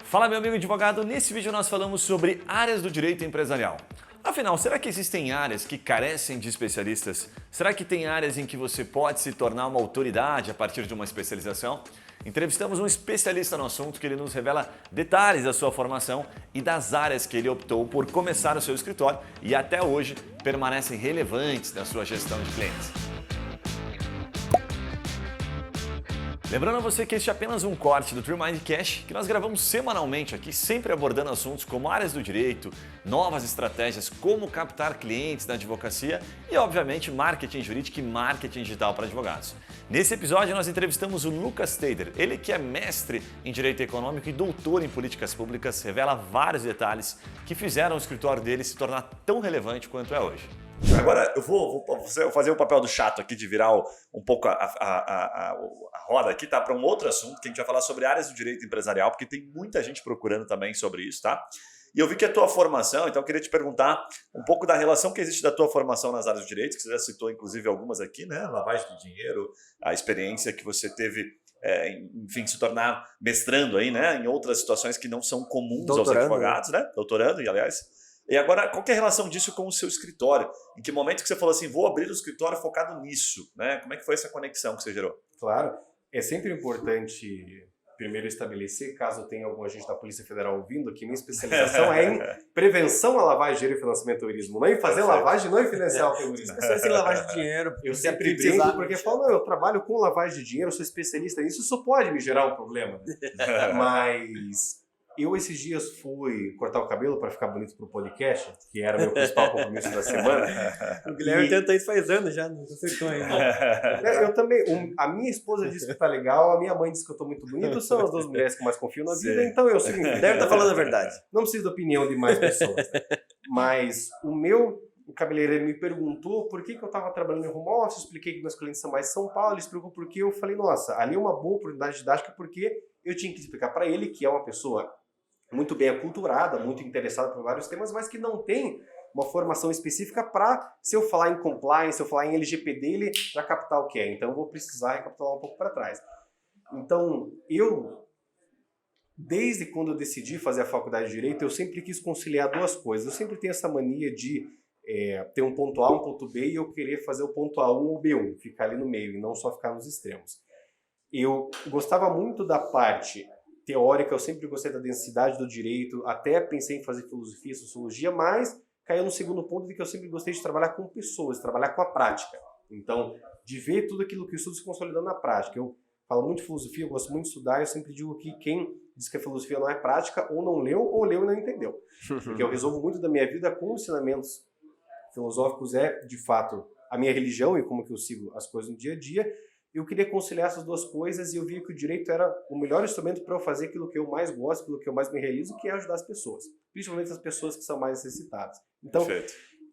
Fala, meu amigo advogado, nesse vídeo nós falamos sobre áreas do direito empresarial. Afinal, será que existem áreas que carecem de especialistas? Será que tem áreas em que você pode se tornar uma autoridade a partir de uma especialização? Entrevistamos um especialista no assunto que ele nos revela detalhes da sua formação e das áreas que ele optou por começar o seu escritório e até hoje permanecem relevantes na sua gestão de clientes. Lembrando a você que este é apenas um corte do True Mind Cash que nós gravamos semanalmente aqui, sempre abordando assuntos como áreas do direito, novas estratégias, como captar clientes na advocacia e, obviamente, marketing jurídico e marketing digital para advogados. Nesse episódio nós entrevistamos o Lucas Tader, ele que é mestre em Direito Econômico e doutor em Políticas Públicas, revela vários detalhes que fizeram o escritório dele se tornar tão relevante quanto é hoje. Agora eu vou fazer o papel do chato aqui de virar um pouco a roda aqui, tá? Para um outro assunto que a gente vai falar sobre áreas do direito empresarial, porque tem muita gente procurando também sobre isso, tá? E eu vi que a tua formação, então eu queria te perguntar um pouco da relação que existe da tua formação nas áreas do direito, que você já citou inclusive algumas aqui, né? Lavagem de dinheiro, a experiência que você teve, enfim, se tornar mestrando aí, né? Em outras situações que não são comuns aos advogados, né? Doutorando, e aliás. E agora, qual que é a relação disso com o seu escritório? Em que momento que você falou assim, vou abrir o escritório focado nisso, né? Como é que foi essa conexão que você gerou? Claro, é sempre importante primeiro estabelecer, caso tenha algum agente da Polícia Federal ouvindo, que minha especialização é em prevenção à lavagem de dinheiro e financiamento do terrorismo, não em fazer lavagem, não em financiar o terrorismo. Pessoas sem lavagem de dinheiro. Eu sempre brinco porque falo, não, eu trabalho com lavagem de dinheiro, eu sou especialista nisso, isso pode me gerar um problema. Mas eu esses dias fui cortar o cabelo para ficar bonito pro podcast, que era meu principal compromisso da semana. O Guilherme tenta isso faz anos já, não acertou ainda. Eu também. A minha esposa disse que tá legal, a minha mãe disse que eu tô muito bonito, são as duas mulheres que eu mais confio na vida, então eu sigo. Deve estar falando a verdade. Não preciso da opinião de mais pessoas. Né? Mas o cabeleireiro me perguntou por que eu estava trabalhando em home office, expliquei que meus clientes são mais de São Paulo, ele explicou por que eu falei, nossa, ali é uma boa oportunidade didática porque eu tinha que explicar para ele que é uma pessoa muito bem aculturada, muito interessada por vários temas, mas que não tem uma formação específica para, se eu falar em compliance, se eu falar em LGPD, ele já captar o que é. Então eu vou precisar recapitular um pouco para trás. Então desde quando eu decidi fazer a faculdade de Direito, eu sempre quis conciliar duas coisas. Eu sempre tenho essa mania de ter um ponto A, um ponto B, e eu querer fazer o ponto A1 ou B1, ficar ali no meio e não só ficar nos extremos. Eu gostava muito da parte teórica, eu sempre gostei da densidade do direito, até pensei em fazer filosofia, sociologia, mas caiu no segundo ponto de que eu sempre gostei de trabalhar com pessoas, trabalhar com a prática. Então, de ver tudo aquilo que eu estudo se consolidando na prática. Eu falo muito de filosofia, eu gosto muito de estudar, eu sempre digo que quem diz que a filosofia não é prática, ou não leu, ou leu e não entendeu. Porque eu resolvo muito da minha vida com ensinamentos filosóficos, de fato, a minha religião e como que eu sigo as coisas no dia a dia. Eu queria conciliar essas duas coisas e eu via que o direito era o melhor instrumento para eu fazer aquilo que eu mais gosto, aquilo que eu mais me realizo, que é ajudar as pessoas. Principalmente as pessoas que são mais necessitadas. Então,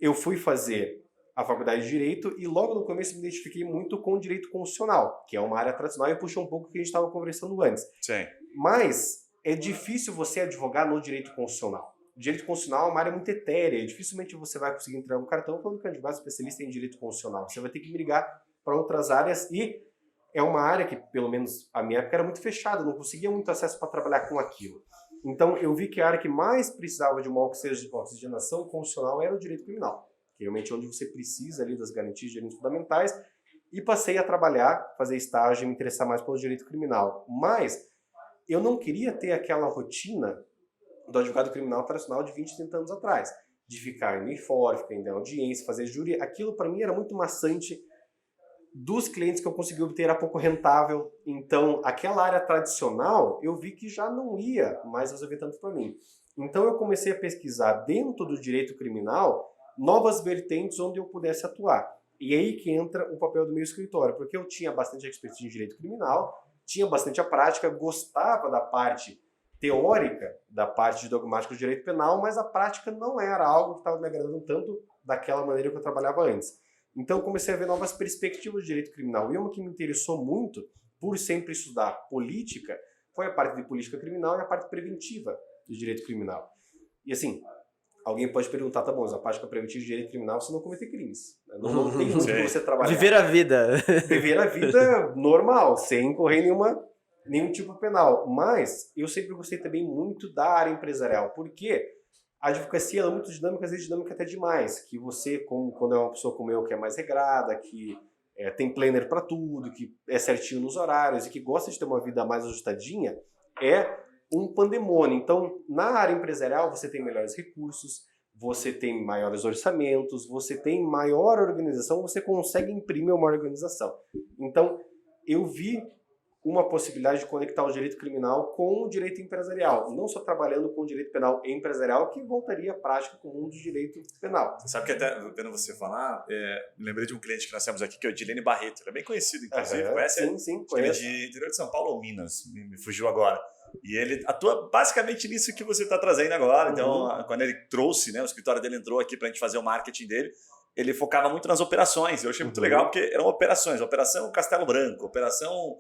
eu fui fazer a faculdade de Direito e logo no começo me identifiquei muito com o direito constitucional, que é uma área tradicional e puxa um pouco o que a gente estava conversando antes. Sim. Mas é difícil você advogar no direito constitucional. O direito constitucional é uma área muito etérea, dificilmente você vai conseguir entregar um cartão falando que é um advogado especialista em direito constitucional. Você vai ter que brigar para outras áreas e é uma área que, pelo menos a minha época, era muito fechada, não conseguia muito acesso para trabalhar com aquilo. Então, eu vi que a área que mais precisava de uma oxigenação constitucional era o direito criminal, que é realmente onde você precisa ali das garantias de direitos fundamentais, e passei a trabalhar, fazer estágio e me interessar mais pelo direito criminal. Mas eu não queria ter aquela rotina do advogado criminal tradicional de 20, 30 anos atrás, de ficar em fórum, ficar em audiência, fazer júri. Aquilo, para mim, era muito maçante. Dos clientes que eu consegui obter era pouco rentável, então aquela área tradicional eu vi que já não ia mais resolver tanto para mim. Então eu comecei a pesquisar dentro do direito criminal novas vertentes onde eu pudesse atuar. E aí que entra o papel do meu escritório, porque eu tinha bastante expertise em direito criminal, tinha bastante a prática, gostava da parte teórica, da parte de dogmática do direito penal, mas a prática não era algo que estava me agradando tanto daquela maneira que eu trabalhava antes. Então eu comecei a ver novas perspectivas de direito criminal. E uma que me interessou muito, por sempre estudar política, foi a parte de política criminal e a parte preventiva de direito criminal. E assim, alguém pode perguntar, tá bom, mas a prática preventiva de direito criminal você não cometer crimes. Não tem onde você trabalhar. Viver a vida. Viver a vida normal, sem correr nenhuma nenhum tipo penal. Mas eu sempre gostei também muito da área empresarial, porque a advocacia ela é muito dinâmica, às vezes dinâmica até demais, que você, quando é uma pessoa como eu, que é mais regrada, que tem planner para tudo, que é certinho nos horários e que gosta de ter uma vida mais ajustadinha, é um pandemônio. Então, na área empresarial, você tem melhores recursos, você tem maiores orçamentos, você tem maior organização, você consegue imprimir uma organização. Então, eu vi uma possibilidade de conectar o direito criminal com o direito empresarial, não só trabalhando com o direito penal e empresarial, que voltaria à prática com o mundo de direito penal. Sabe que até, vendo você falar, me lembrei de um cliente que nós temos aqui, que é o Dilene Barreto. Ele é bem conhecido, inclusive. Conhece? Sim, conheço. Ele é de interior de São Paulo ou Minas, me fugiu agora. E ele atua basicamente nisso que você está trazendo agora. Então, quando ele trouxe, né, o escritório dele entrou aqui para a gente fazer o marketing dele, ele focava muito nas operações. Eu achei muito legal, porque eram operações. Operação Castelo Branco, Operação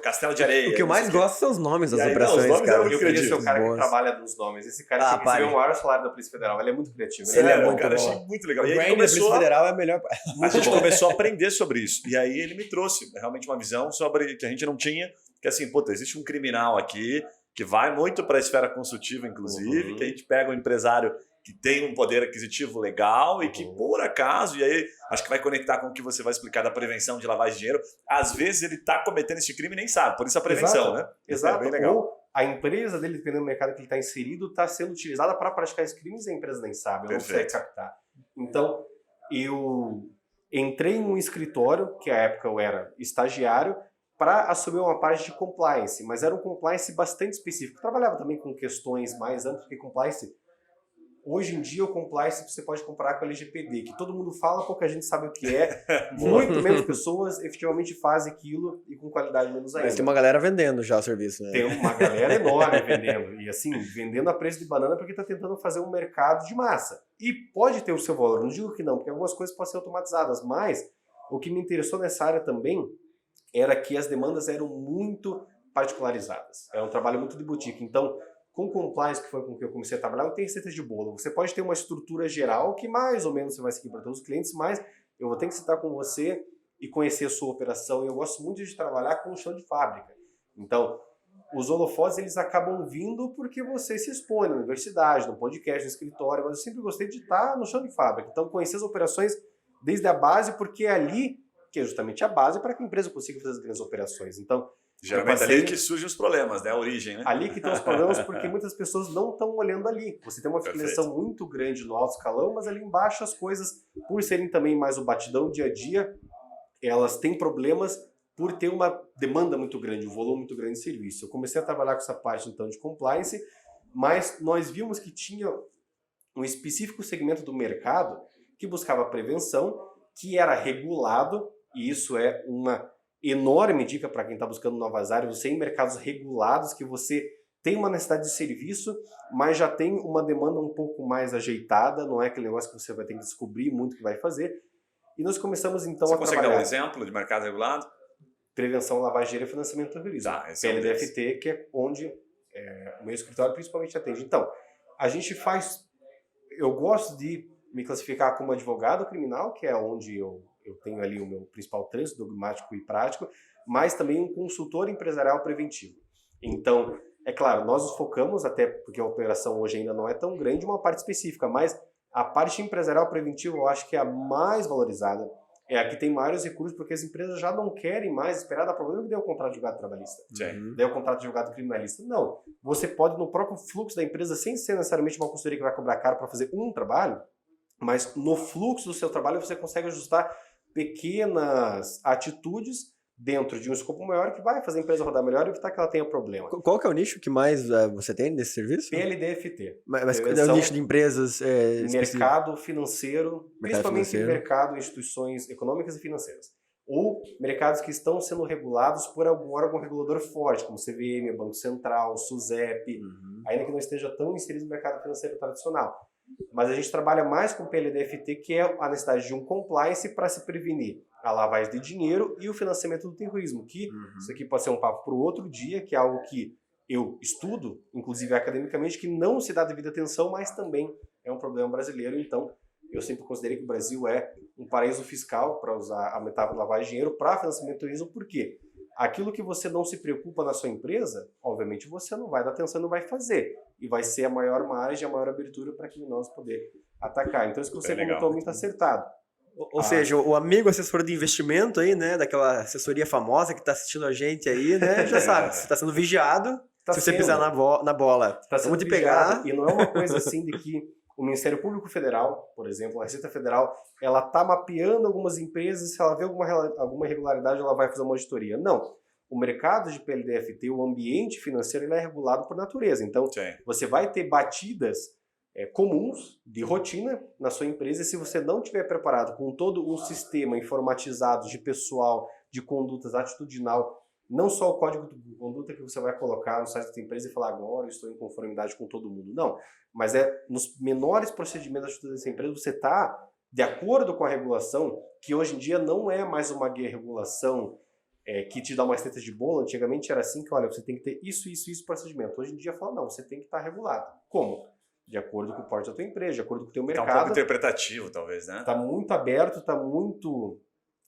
Castelo de Areia. O que eu mais gosto são os nomes das aí, operações, não, os nomes cara. Eu queria ser o cara que trabalha nos nomes. Esse cara tem que receber o maior salário da Polícia Federal. Ele é muito criativo. Ele é muito bom. Achei muito legal. E aí a Polícia Federal é a melhor. A gente começou a aprender sobre isso. E aí ele me trouxe realmente uma visão sobre que a gente não tinha, que assim, puta, existe um criminal aqui que vai muito para a esfera consultiva, inclusive, que a gente pega um empresário que tem um poder aquisitivo legal e que, por acaso, e aí acho que vai conectar com o que você vai explicar da prevenção de lavagem de dinheiro, às vezes ele está cometendo esse crime e nem sabe, por isso a prevenção, né? Exato. É bem legal. Ou a empresa dele, dependendo do mercado que ele está inserido, está sendo utilizada para praticar esses crimes e a empresa nem sabe, ela não consegue captar. Então, eu entrei em um escritório, que à época eu era estagiário, para assumir uma parte de compliance, mas era um compliance bastante específico. Eu trabalhava também com questões mais amplas, porque compliance, hoje em dia o compliance você pode comparar com o LGPD, que todo mundo fala, pouca gente sabe o que é, muito menos pessoas efetivamente fazem aquilo e com qualidade menos ainda. Mas tem uma galera vendendo já o serviço, né? Tem uma galera enorme vendendo, e assim, vendendo a preço de banana porque está tentando fazer um mercado de massa. E pode ter o seu valor, não digo que não, porque algumas coisas podem ser automatizadas, mas o que me interessou nessa área também era que as demandas eram muito particularizadas. É um trabalho muito de boutique. Então, com compliance, que foi com que eu comecei a trabalhar, não tem receita de bolo. Você pode ter uma estrutura geral que mais ou menos você vai seguir para todos os clientes, mas eu vou ter que sentar com você e conhecer a sua operação. E eu gosto muito de trabalhar com o chão de fábrica. Então, os holofotes, eles acabam vindo porque você se expõe na universidade, no podcast, no escritório, mas eu sempre gostei de estar no chão de fábrica. Então, conhecer as operações desde a base, porque é ali que é justamente a base para que a empresa consiga fazer as grandes operações. Então, geralmente ali que surgem os problemas, né? A origem, né? Ali que estão os problemas, porque muitas pessoas não estão olhando ali. Você tem uma filiação muito grande no alto escalão, mas ali embaixo as coisas, por serem também mais o batidão dia a dia, elas têm problemas por ter uma demanda muito grande, um volume muito grande de serviço. Eu comecei a trabalhar com essa parte, então, de compliance, mas nós vimos que tinha um específico segmento do mercado que buscava prevenção, que era regulado, e isso é uma enorme dica para quem está buscando novas áreas. Você em mercados regulados, que você tem uma necessidade de serviço, mas já tem uma demanda um pouco mais ajeitada, não é aquele negócio que você vai ter que descobrir muito o que vai fazer. E nós começamos então a trabalhar... Você consegue dar um exemplo de mercado regulado? Prevenção, lavagem de dinheiro e financiamento do terrorismo. PLDFT, que é onde o meu escritório principalmente atende. Então, a gente faz... Eu gosto de me classificar como advogado criminal, que é onde eu tenho ali o meu principal trânsito dogmático e prático, mas também um consultor empresarial preventivo. Então, é claro, nós nos focamos, até porque a operação hoje ainda não é tão grande, uma parte específica, mas a parte empresarial preventiva eu acho que é a mais valorizada, é a que tem maiores recursos, porque as empresas já não querem mais esperar dar problema que dê o contrato de advogado trabalhista, dê o contrato de advogado criminalista. Não, você pode no próprio fluxo da empresa, sem ser necessariamente uma consultoria que vai cobrar caro para fazer um trabalho, mas no fluxo do seu trabalho você consegue ajustar pequenas atitudes dentro de um escopo maior que vai fazer a empresa rodar melhor e evitar que ela tenha problema. Qual que é o nicho que mais você tem nesse serviço? PLDFT. Mas é o nicho de empresas? Mercado financeiro, principalmente mercado, instituições econômicas e financeiras. Ou mercados que estão sendo regulados por algum órgão regulador forte, como CVM, Banco Central, SUSEP, ainda que não esteja tão inserido no mercado financeiro tradicional. Mas a gente trabalha mais com o PLDFT, que é a necessidade de um compliance para se prevenir a lavagem de dinheiro e o financiamento do terrorismo, que isso aqui pode ser um papo para o outro dia, que é algo que eu estudo, inclusive academicamente, que não se dá devida atenção, mas também é um problema brasileiro. Então, eu sempre considerei que o Brasil é um paraíso fiscal, para usar a metáfora de lavagem de dinheiro, para financiamento do terrorismo, porque Aquilo que você não se preocupa na sua empresa, obviamente você não vai dar atenção, não vai fazer. E vai ser a maior margem, a maior abertura para criminosos poder atacar. Então isso que você comentou muito acertado. Ou seja, o amigo assessor de investimento aí, né, daquela assessoria famosa que está assistindo a gente aí, né, já sabe, você está sendo vigiado, se você pisar na bola, vamos te pegar. E não é uma coisa assim de que o Ministério Público Federal, por exemplo, a Receita Federal, ela está mapeando algumas empresas, se ela vê alguma irregularidade, ela vai fazer uma auditoria. Não. O mercado de PLD-FT, o ambiente financeiro, ele é regulado por natureza. Então, você vai ter batidas comuns, de rotina, na sua empresa, e se você não estiver preparado com todo um sistema informatizado de pessoal, de condutas atitudinal, não só o código de conduta que você vai colocar no site da sua empresa e falar agora eu estou em conformidade com todo mundo. Não, mas nos menores procedimentos da atitude dessa empresa, você está de acordo com a regulação, que hoje em dia não é mais uma regulação que te dá uma receita de bolo. Antigamente era assim que, olha, você tem que ter isso procedimento. Hoje em dia fala, não, você tem que estar regulado. Como? De acordo com o porte da tua empresa, de acordo com o teu mercado. Tá um pouco interpretativo, talvez, né? Tá muito aberto, tá muito...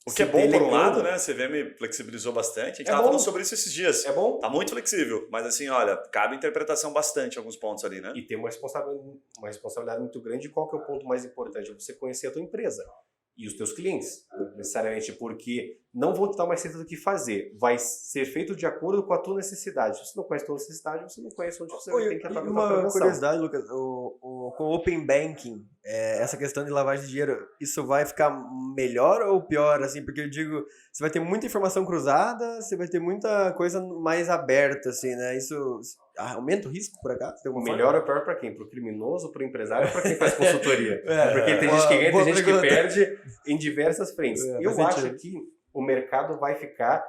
O que é bom por um lado, né? A CVM flexibilizou bastante. A gente estava falando sobre isso esses dias. É bom. Tá muito flexível. Mas assim, olha, cabe interpretação bastante em alguns pontos ali, né? E tem uma responsabilidade muito grande. Qual que é o ponto mais importante? É você conhecer a tua empresa e os teus clientes, necessariamente, porque não vão te dar mais receita do que fazer. Vai ser feito de acordo com a tua necessidade. Se você não conhece a tua necessidade, você não conhece onde você tem que atuar. Uma curiosidade, Lucas, com o Open Banking, essa questão de lavagem de dinheiro, isso vai ficar melhor ou pior? Assim, porque eu digo, você vai ter muita informação cruzada, você vai ter muita coisa mais aberta, assim, né? Isso aumenta o risco, por acaso? O melhor ou pior para quem? Para o criminoso, para o empresário ou para quem faz consultoria? Porque tem gente que ganha, tem gente que perde em diversas frentes. Eu acho que o mercado vai ficar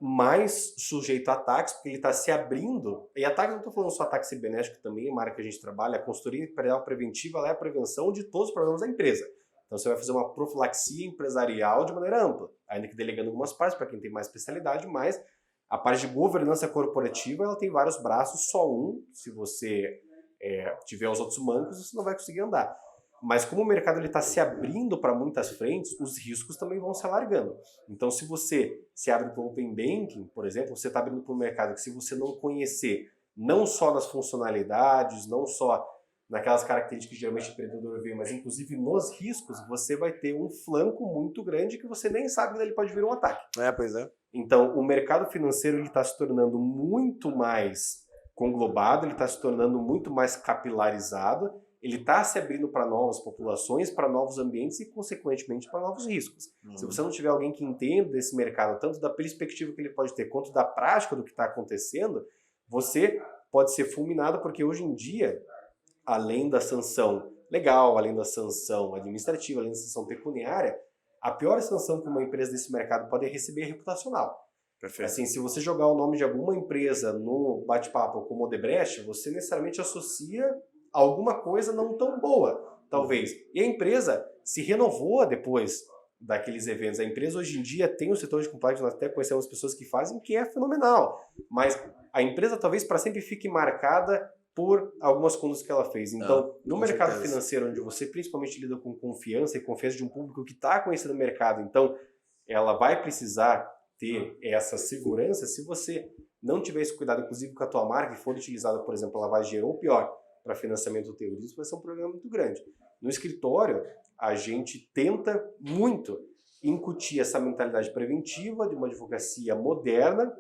mais sujeito a ataques, porque ele está se abrindo. E ataque, não estou falando só ataque cibernético, também é uma área que a gente trabalha. A consultoria empresarial preventiva, ela é a prevenção de todos os problemas da empresa. Então você vai fazer uma profilaxia empresarial de maneira ampla, ainda que delegando algumas partes para quem tem mais especialidade, mas a parte de governança corporativa, ela tem vários braços, só um. Se você tiver os outros mancos, você não vai conseguir andar. Mas como o mercado está se abrindo para muitas frentes, os riscos também vão se alargando. Então, se você se abre para o Open Banking, por exemplo, você está abrindo para um mercado que, se você não conhecer, não só nas funcionalidades, não só naquelas características que geralmente o empreendedor vê, mas inclusive nos riscos, você vai ter um flanco muito grande que você nem sabe que ele pode vir um ataque. Pois é. Então, o mercado financeiro está se tornando muito mais conglobado, ele está se tornando muito mais capilarizado, ele está se abrindo para novas populações, para novos ambientes e, consequentemente, para novos riscos. Se você não tiver alguém que entenda desse mercado, tanto da perspectiva que ele pode ter, quanto da prática do que está acontecendo, você pode ser fulminado, porque hoje em dia, além da sanção legal, além da sanção administrativa, além da sanção pecuniária, a pior sanção que uma empresa desse mercado pode receber é reputacional. Perfeito. Assim, se você jogar o nome de alguma empresa no bate-papo como Odebrecht, você necessariamente associa alguma coisa não tão boa, talvez. E a empresa se renovou depois daqueles eventos. A empresa hoje em dia tem um setor de compliance, nós até conhecemos pessoas que fazem, que é fenomenal. Mas a empresa talvez para sempre fique marcada por algumas condutas que ela fez. Então, no mercado financeiro, onde você principalmente lida com confiança e confiança de um público que está conhecendo o mercado, então ela vai precisar ter essa segurança. Se você não tiver esse cuidado, inclusive com a tua marca, e for utilizada, por exemplo, a lavagem de dinheiro, ou pior, para financiamento do terrorismo, vai ser um problema muito grande. No escritório, a gente tenta muito incutir essa mentalidade preventiva de uma advocacia moderna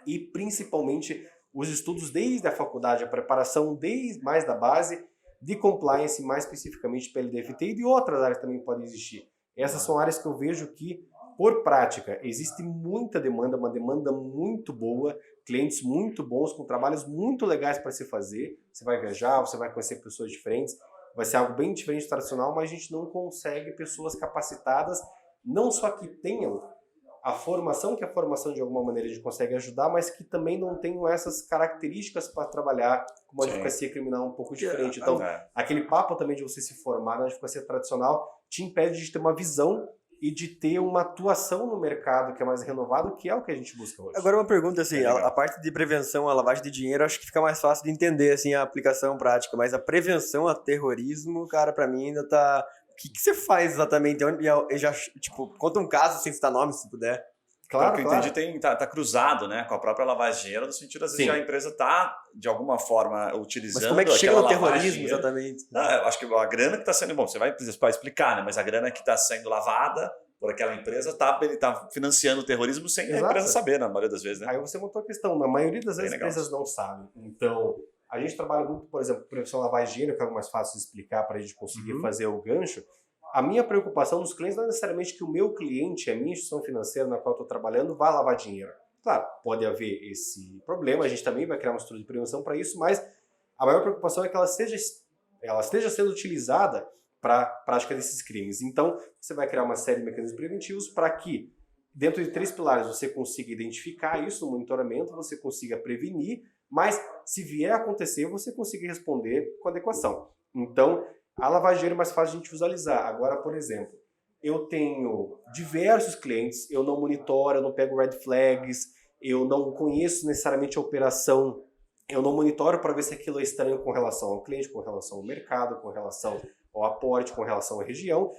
e, principalmente, os estudos desde a faculdade, a preparação desde mais da base, de compliance, mais especificamente PLD-FT, e de outras áreas também podem existir. Essas são áreas que eu vejo que, por prática, existe muita demanda, uma demanda muito boa, clientes muito bons, com trabalhos muito legais para se fazer. Você vai viajar, você vai conhecer pessoas diferentes, vai ser algo bem diferente do tradicional, mas a gente não consegue pessoas capacitadas, não só que tenham a formação, que a formação de alguma maneira a gente consegue ajudar, mas que também não tenham essas características para trabalhar com uma advocacia criminal um pouco diferente. Então, aquele papo também de você se formar na advocacia tradicional te impede de ter uma visão e de ter uma atuação no mercado que é mais renovado, que é o que a gente busca hoje. Agora uma pergunta, assim, a parte de prevenção à lavagem de dinheiro, acho que fica mais fácil de entender, assim, a aplicação prática, mas a prevenção a terrorismo, cara, pra mim ainda tá... O que você faz exatamente? Eu já, tipo, conta um caso, sem citar nome, se puder. Claro, Pelo que eu entendi, tá cruzado, né, com a própria lavagem de dinheiro, no sentido, às vezes, Sim. de a empresa está, de alguma forma, utilizando Mas como é que chega aquela no lavagem de terrorismo, dinheiro. exatamente? Não, eu acho que a grana que está sendo... Bom, você vai explicar, né? Mas a grana que está sendo lavada por aquela empresa está financiando o terrorismo sem a Exato. empresa saber, na maioria das vezes, né? Aí você montou a questão, na maioria das Bem vezes as legal. empresas não sabem. Então, a gente trabalha muito, por exemplo, prevenção da lavagem de dinheiro, que é algo mais fácil de explicar para a gente conseguir fazer o gancho. A minha preocupação nos clientes não é necessariamente que o meu cliente, a minha instituição financeira na qual eu estou trabalhando, vá lavar dinheiro. Claro, pode haver esse problema, a gente também vai criar uma estrutura de prevenção para isso, mas a maior preocupação é que ela esteja sendo utilizada para a prática desses crimes. Então, você vai criar uma série de mecanismos preventivos para que, dentro de 3 pilares, você consiga identificar isso no monitoramento, você consiga prevenir, mas se vier a acontecer, você consiga responder com adequação. Então, a lavagem de dinheiro é mais fácil de a gente visualizar. Agora, por exemplo, eu tenho diversos clientes, eu não monitoro, eu não pego red flags, eu não conheço necessariamente a operação, eu não monitoro para ver se aquilo é estranho com relação ao cliente, com relação ao mercado, com relação ao aporte, com relação à região.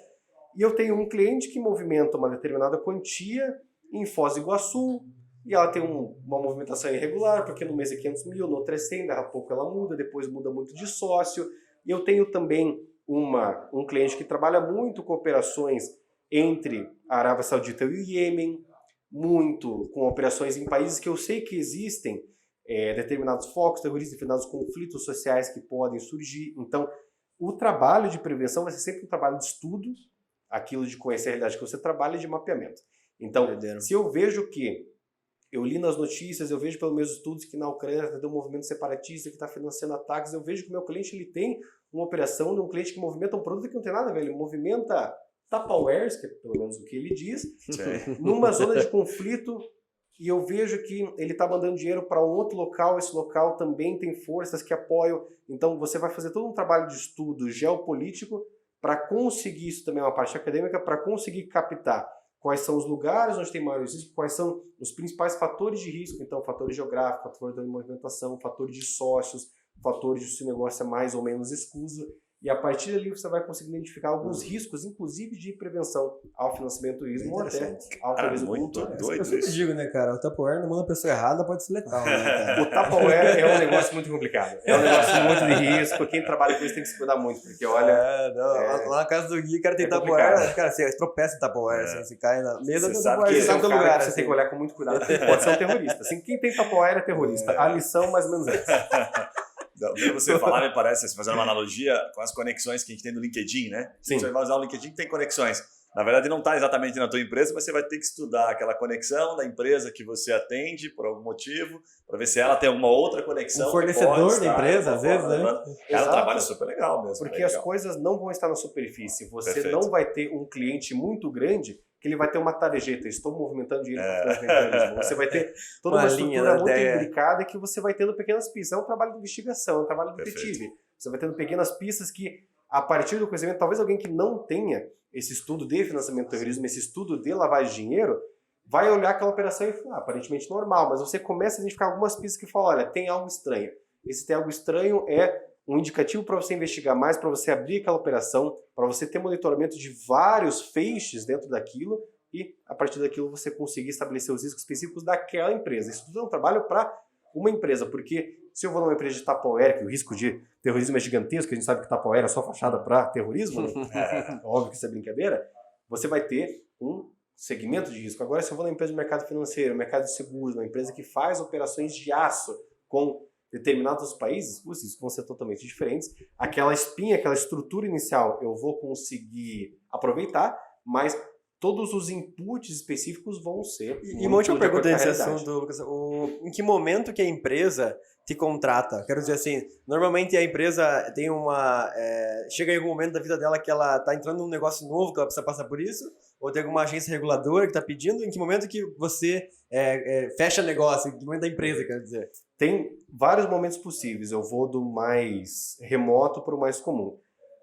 E eu tenho um cliente que movimenta uma determinada quantia em Foz do Iguaçu, e ela tem uma movimentação irregular, porque no mês é 500 mil, no outro é 100, daqui a pouco ela muda, depois muda muito de sócio. E eu tenho também um cliente que trabalha muito com operações entre a Arábia Saudita e o Iêmen, muito com operações em países que eu sei que existem determinados focos terroristas, determinados conflitos sociais que podem surgir. Então, o trabalho de prevenção vai ser sempre um trabalho de estudo, aquilo de conhecer a realidade que você trabalha e de mapeamento. Então, se eu vejo que eu li nas notícias, eu vejo pelos meus estudos que na Ucrânia tem um movimento separatista que está financiando ataques, eu vejo que o meu cliente ele tem uma operação de um cliente que movimenta um produto que não tem nada a ver, ele movimenta Tupperwares, que é pelo menos o que ele diz, numa zona de conflito, e eu vejo que ele está mandando dinheiro para um outro local, esse local também tem forças que apoiam, então você vai fazer todo um trabalho de estudo geopolítico para conseguir, isso também é uma parte acadêmica, para conseguir captar quais são os lugares onde tem maiores riscos, quais são os principais fatores de risco, então fatores geográficos, fatores de movimentação, fatores de sócios, fatores de se o negócio é mais ou menos escuso, e a partir dali você vai conseguir identificar alguns riscos, inclusive de prevenção ao financiamento do turismo ou até ao turismo como um todo. Eu sempre digo, né, cara, o Tupperware numa a pessoa errada pode ser letal, né, cara? O Tupperware é um negócio muito complicado, é um negócio muito de risco, quem trabalha com isso tem que se cuidar muito, porque olha... Lá na casa do Gui, cara, tem Tupperware, cara, você tropeça em Tupperware, você cai na mesa do sabe Tupperware, que você esse é sabe um do cara lugar, que você tem que olhar com muito cuidado, porque pode ser um terrorista. Assim, quem tem Tupperware é terrorista. A lição, mais ou menos, é essa. Você falar, me parece, fazendo uma analogia com as conexões que a gente tem no LinkedIn, né? Sim. Você vai usar o LinkedIn, tem conexões. Na verdade, não está exatamente na tua empresa, mas você vai ter que estudar aquela conexão da empresa que você atende por algum motivo, para ver se ela tem alguma outra conexão. Um fornecedor da empresa, às vezes, né? É um trabalho super legal mesmo. Porque as coisas não vão estar na superfície. Você não vai ter um cliente muito grande que ele vai ter uma tarjeta, estou movimentando dinheiro para financiamento. Você vai ter toda uma estrutura muito imbricada que você vai tendo pequenas pistas. É um trabalho de investigação, é um trabalho de detetive. Você vai tendo pequenas pistas que, a partir do conhecimento, talvez alguém que não tenha esse estudo de financiamento do terrorismo, esse estudo de lavagem de dinheiro, vai olhar aquela operação e falar, aparentemente normal, mas você começa a identificar algumas pistas que falam, olha, tem algo estranho. Esse tem algo estranho é um indicativo para você investigar mais, para você abrir aquela operação, para você ter monitoramento de vários feixes dentro daquilo e, a partir daquilo, você conseguir estabelecer os riscos específicos daquela empresa. Isso tudo é um trabalho para uma empresa, porque se eu vou numa empresa de Tupperware, que o risco de terrorismo é gigantesco, a gente sabe que Tupperware é só fachada para terrorismo, né? Óbvio que isso é brincadeira, você vai ter um segmento de risco. Agora, se eu vou numa empresa de mercado financeiro, mercado de seguros, uma empresa que faz operações de aço com determinados países, os riscos vão ser totalmente diferentes. Aquela espinha, aquela estrutura inicial, eu vou conseguir aproveitar, mas todos os inputs específicos vão ser... E uma última pergunta nesse assunto, Lucas. Em que momento que a empresa te contrata? Quero dizer assim, normalmente a empresa tem chega em algum momento da vida dela que ela está entrando num negócio novo, que ela precisa passar por isso? Ou tem alguma agência reguladora que está pedindo? Em que momento que você fecha negócio? Em que momento da empresa, quero dizer? Tem vários momentos possíveis. Eu vou do mais remoto para o mais comum.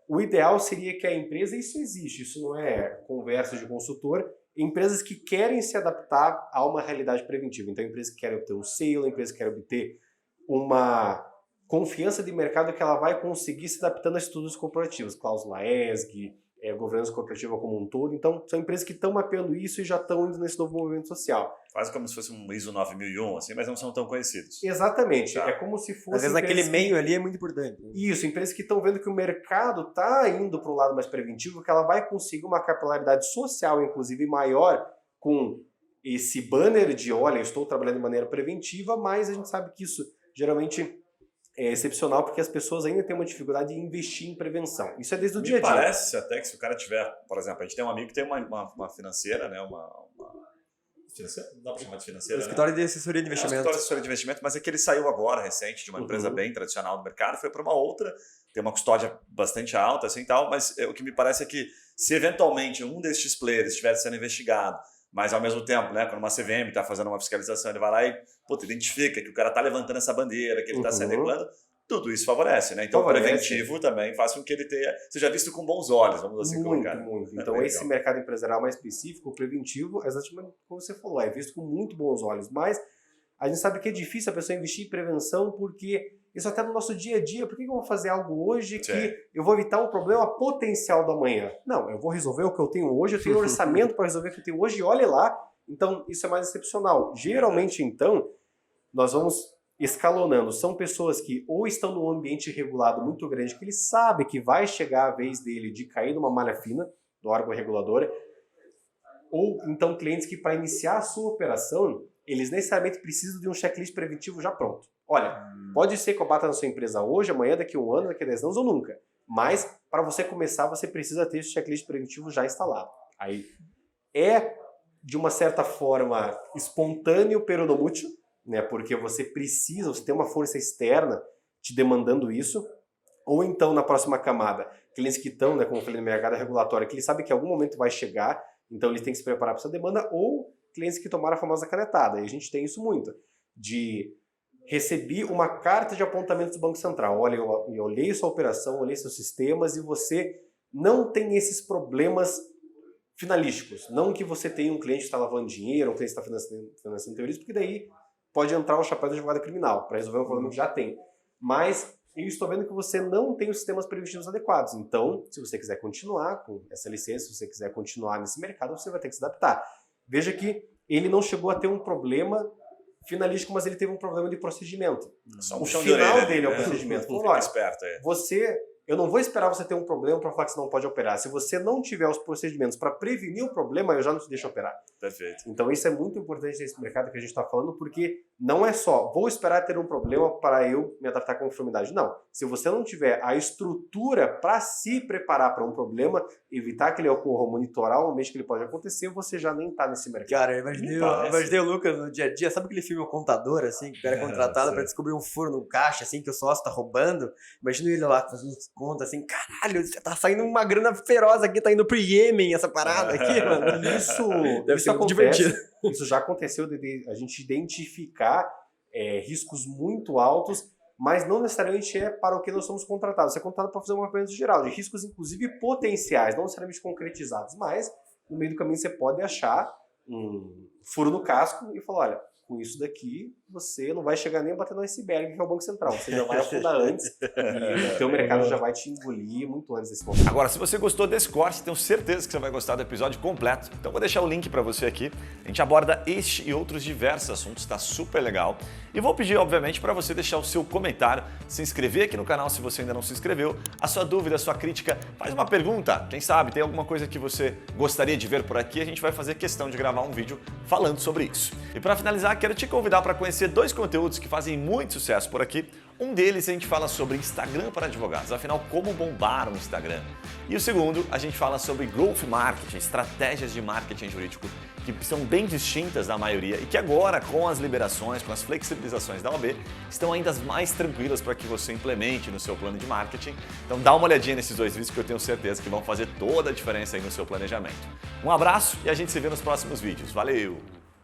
O ideal seria que a empresa, isso existe, isso não é conversa de consultor, empresas que querem se adaptar a uma realidade preventiva. Então, empresas que querem obter um selo, empresas que querem obter uma confiança de mercado que ela vai conseguir se adaptando a estudos corporativos, cláusula ESG, governança corporativa como um todo. Então, são empresas que estão mapeando isso e já estão indo nesse novo movimento social. Quase como se fosse um ISO 9001, assim, mas não são tão conhecidos. Exatamente. Tá. É como se fosse... Às vezes naquele meio ali é muito importante. Isso, empresas que estão vendo que o mercado está indo para um lado mais preventivo, que ela vai conseguir uma capilaridade social, inclusive, maior com esse banner de, olha, eu estou trabalhando de maneira preventiva, mas a gente sabe que isso geralmente é excepcional porque as pessoas ainda têm uma dificuldade em investir em prevenção. Isso é desde o dia a dia. Parece até que se o cara tiver, por exemplo, a gente tem um amigo que tem uma financeira, né, financeira? Não dá para chamar de financeira, O escritório de assessoria de É um investimento. escritório de assessoria de investimento, mas é que ele saiu agora, recente, de uma empresa bem tradicional do mercado, foi para uma outra, tem uma custódia bastante alta, assim, tal, mas o que me parece é que se eventualmente um destes players estiver sendo investigado, mas ao mesmo tempo, né, quando uma CVM está fazendo uma fiscalização, ele vai lá e identifica que o cara está levantando essa bandeira, que ele está se adequando, tudo isso favorece, né? Então o preventivo também faz com que ele seja visto com bons olhos, vamos assim colocar. Muito. Então esse mercado empresarial mais específico, o preventivo, é exatamente como você falou, é visto com muito bons olhos, mas a gente sabe que é difícil a pessoa investir em prevenção porque isso até no nosso dia a dia, por que eu vou fazer algo hoje que eu vou evitar um problema potencial do amanhã? Não, eu vou resolver o que eu tenho hoje, eu tenho orçamento para resolver o que eu tenho hoje e olha lá, então isso é mais excepcional. Geralmente então, nós vamos escalonando. São pessoas que ou estão num ambiente regulado muito grande, que ele sabe que vai chegar a vez dele de cair numa malha fina do órgão regulador, ou então clientes que para iniciar a sua operação, eles necessariamente precisam de um checklist preventivo já pronto. Olha, pode ser que eu bata na sua empresa hoje, amanhã, daqui a 1 ano, daqui a 10 anos ou nunca. Mas para você começar, você precisa ter esse checklist preventivo já instalado. Aí é, de uma certa forma, espontâneo, peronomútil, né? Porque você tem uma força externa te demandando isso, ou então na próxima camada, clientes que estão, né, como eu falei, no mercado regulatório, que eles sabem que em algum momento vai chegar, então eles têm que se preparar para essa demanda, ou clientes que tomaram a famosa canetada, e a gente tem isso muito, de recebi uma carta de apontamento do Banco Central, olha, eu olhei sua operação, olhei seus sistemas, e você não tem esses problemas finalísticos, não que você tenha um cliente que está lavando dinheiro, um cliente que está financiando terrorismo, porque daí pode entrar o chapéu do advogado criminal para resolver um problema que já tem. Mas eu estou vendo que você não tem os sistemas preventivos adequados. Então, se você quiser continuar com essa licença, se você quiser continuar nesse mercado, você vai ter que se adaptar. Veja que ele não chegou a ter um problema finalístico, mas ele teve um problema de procedimento. O final dele é o procedimento. Falou, olha, eu não vou esperar você ter um problema para falar que você não pode operar. Se você não tiver os procedimentos para prevenir o problema, eu já não te deixo operar. Perfeito. Então isso é muito importante nesse mercado que a gente está falando, porque não é só, vou esperar ter um problema para eu me adaptar à conformidade. Não. Se você não tiver a estrutura para se preparar para um problema, evitar que ele ocorra, monitorar o momento que ele pode acontecer, você já nem está nesse mercado. Cara, eu imaginei o Lucas no dia a dia. Sabe aquele filme O Contador, assim, que o cara é contratado para descobrir um furo no caixa, assim, que o sócio tá roubando? Imagina ele lá fazendo conta, assim, caralho, tá saindo uma grana feroz aqui, tá indo pro Iêmen essa parada aqui, mano. Isso acontece, divertido. Isso já aconteceu de a gente identificar riscos muito altos, mas não necessariamente é para o que nós somos contratados. Você é contratado para fazer um mapeamento geral de riscos, inclusive potenciais, não necessariamente concretizados, mas no meio do caminho você pode achar um furo no casco e falar, olha, com isso daqui você não vai chegar nem a bater no iceberg, que é o Banco Central. Você já vai afundar antes e o teu mercado já vai te engolir muito antes desse momento. Agora, se você gostou desse corte, tenho certeza que você vai gostar do episódio completo. Então vou deixar o link para você aqui. A gente aborda este e outros diversos assuntos, tá super legal. E vou pedir, obviamente, para você deixar o seu comentário, se inscrever aqui no canal se você ainda não se inscreveu, a sua dúvida, a sua crítica, faz uma pergunta. Quem sabe tem alguma coisa que você gostaria de ver por aqui, a gente vai fazer questão de gravar um vídeo falando sobre isso. E para finalizar, quero te convidar para conhecer 2 conteúdos que fazem muito sucesso por aqui. Um deles a gente fala sobre Instagram para advogados, afinal, como bombar um Instagram. E o segundo, a gente fala sobre Growth Marketing, estratégias de marketing jurídico que são bem distintas da maioria e que agora, com as liberações, com as flexibilizações da OAB, estão ainda mais tranquilas para que você implemente no seu plano de marketing. Então dá uma olhadinha nesses 2 vídeos que eu tenho certeza que vão fazer toda a diferença aí no seu planejamento. Um abraço e a gente se vê nos próximos vídeos. Valeu!